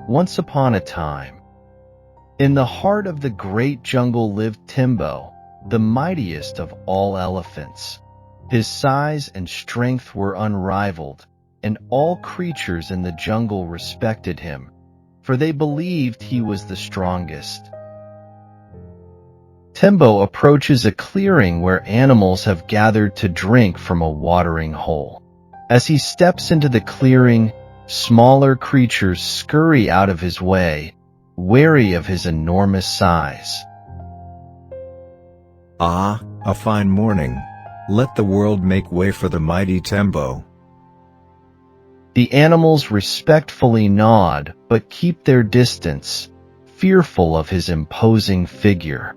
Once upon a time, in the heart of the great jungle lived Tembo, the mightiest of all elephants. His size and strength were unrivaled, and all creatures in the jungle respected him, for they believed he was the strongest. Tembo approaches a clearing where animals have gathered to drink from a watering hole. As he steps into the clearing, smaller creatures scurry out of his way, wary of his enormous size. Ah, a fine morning. Let the world make way for the mighty Tembo. The animals respectfully nod but keep their distance, fearful of his imposing figure.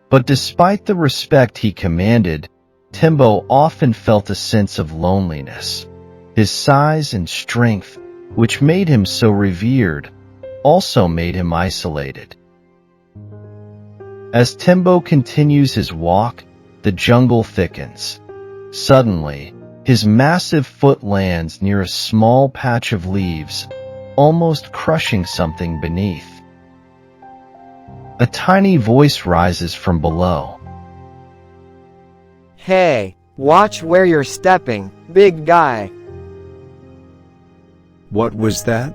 But despite the respect he commanded, Tembo often felt a sense of loneliness. His size and strength, which made him so revered, also made him isolated. As Tembo continues his walk, the jungle thickens. Suddenly, his massive foot lands near a small patch of leaves, almost crushing something beneath. A tiny voice rises from below. Hey, watch where you're stepping, big guy. What was that?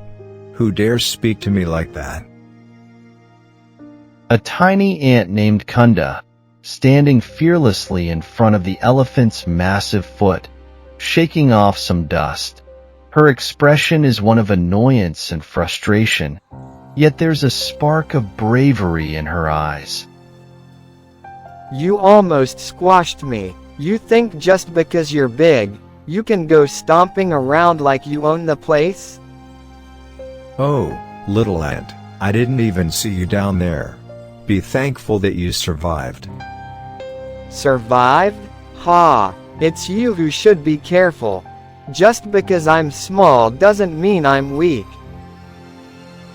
Who dares speak to me like that? A tiny ant named Kunda, standing fearlessly in front of the elephant's massive foot, shaking off some dust. Her expression is one of annoyance and frustration, yet there's a spark of bravery in her eyes. You almost squashed me. You think just because you're big, you can go stomping around like you own the place? Oh, little ant, I didn't even see you down there. Be thankful that you survived. Survived? Ha! It's you who should be careful. Just because I'm small doesn't mean I'm weak.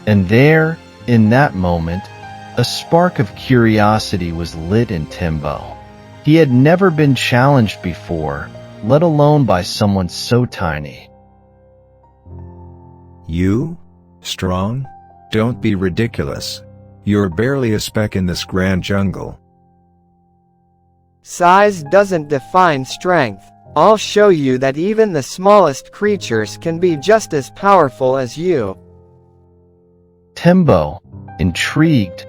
And there, in that moment, a spark of curiosity was lit in Tembo. He had never been challenged before, let alone by someone so tiny. You? Strong? Don't be ridiculous. You're barely a speck in this grand jungle. Size doesn't define strength. I'll show you that even the smallest creatures can be just as powerful as you. Tembo, intrigued,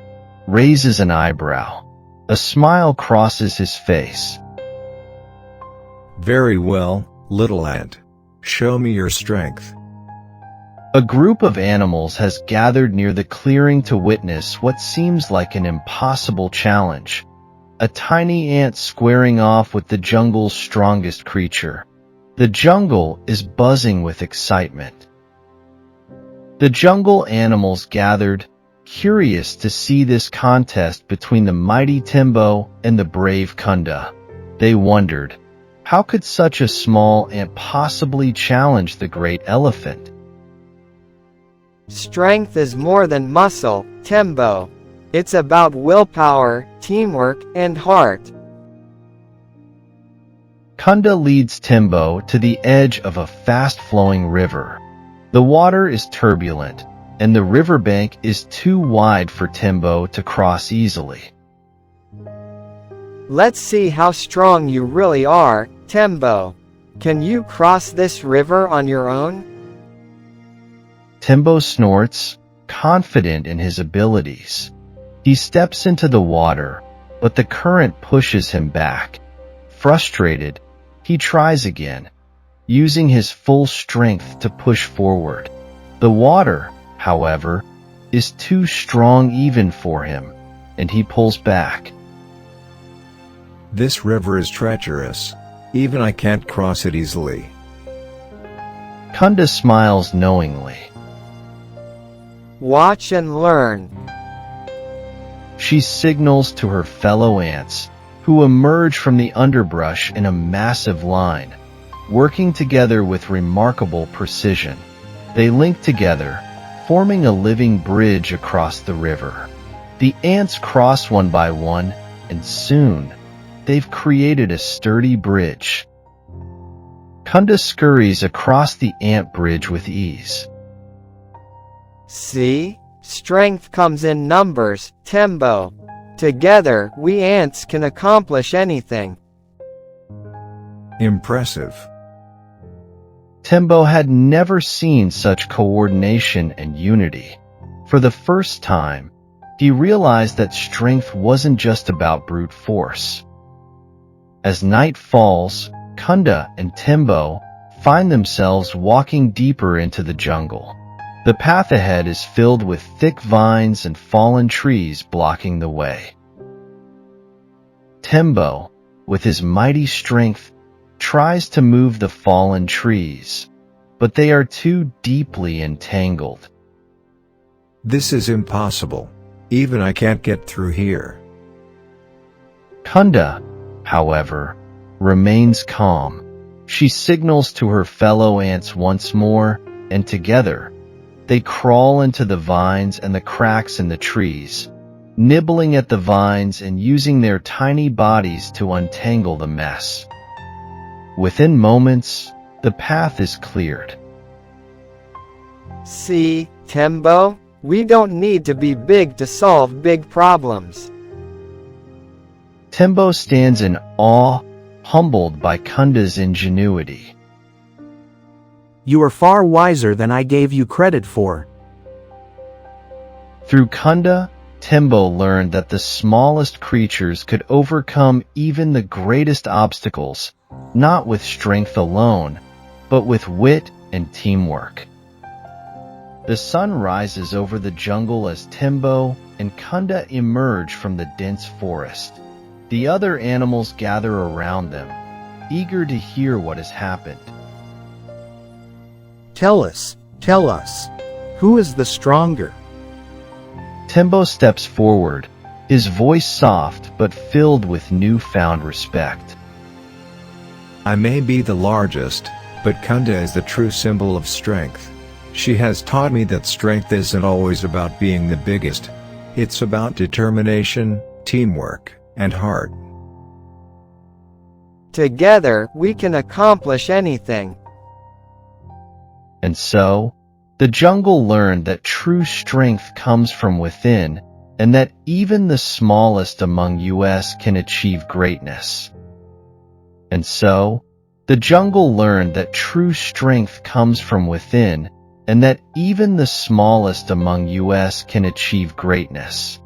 raises an eyebrow. A smile crosses his face. Very well, little ant. Show me your strength. A group of animals has gathered near the clearing to witness what seems like an impossible challenge. A tiny ant squaring off with the jungle's strongest creature. The jungle is buzzing with excitement. The jungle animals gathered, curious to see this contest between the mighty Tembo and the brave Kunda. They wondered, how could such a small ant possibly challenge the great elephant? Strength is more than muscle, Tembo. It's about willpower, teamwork, and heart. Kunda leads Tembo to the edge of a fast-flowing river. The water is turbulent, and the riverbank is too wide for Tembo to cross easily. Let's see how strong you really are, Tembo. Can you cross this river on your own? Tembo snorts, confident in his abilities. He steps into the water, but the current pushes him back. Frustrated, he tries again, using his full strength to push forward. The water, however, is too strong even for him, and he pulls back. This river is treacherous. Even I can't cross it easily. Kunda smiles knowingly. Watch and learn. She signals to her fellow ants, who emerge from the underbrush in a massive line. Working together with remarkable precision, they link together, forming a living bridge across the river. The ants cross one by one, and soon, they've created a sturdy bridge. Kunda scurries across the ant bridge with ease. See? Strength comes in numbers, Tembo. Together, we ants can accomplish anything. Impressive. Tembo had never seen such coordination and unity. For the first time, he realized that strength wasn't just about brute force. As night falls, Kunda and Tembo find themselves walking deeper into the jungle. The path ahead is filled with thick vines and fallen trees blocking the way. Tembo, with his mighty strength, tries to move the fallen trees, but they are too deeply entangled. This is impossible. Even I can't get through here. Kunda, however, remains calm. She signals to her fellow ants once more, and together, they crawl into the vines and the cracks in the trees, nibbling at the vines and using their tiny bodies to untangle the mess. Within moments, the path is cleared. See, Tembo? We don't need to be big to solve big problems. Tembo stands in awe, humbled by Kunda's ingenuity. You are far wiser than I gave you credit for. Through Kunda, Tembo learned that the smallest creatures could overcome even the greatest obstacles, not with strength alone, but with wit and teamwork. The sun rises over the jungle as Tembo and Kunda emerge from the dense forest. The other animals gather around them, eager to hear what has happened. Tell us, who is the stronger? Tembo steps forward, his voice soft but filled with newfound respect. I may be the largest, but Kunda is the true symbol of strength. She has taught me that strength isn't always about being the biggest. It's about determination, teamwork, and heart. Together, we can accomplish anything. And so, the jungle learned that true strength comes from within, and that even the smallest among us can achieve greatness. And so, the jungle learned that true strength comes from within, and that even the smallest among us can achieve greatness.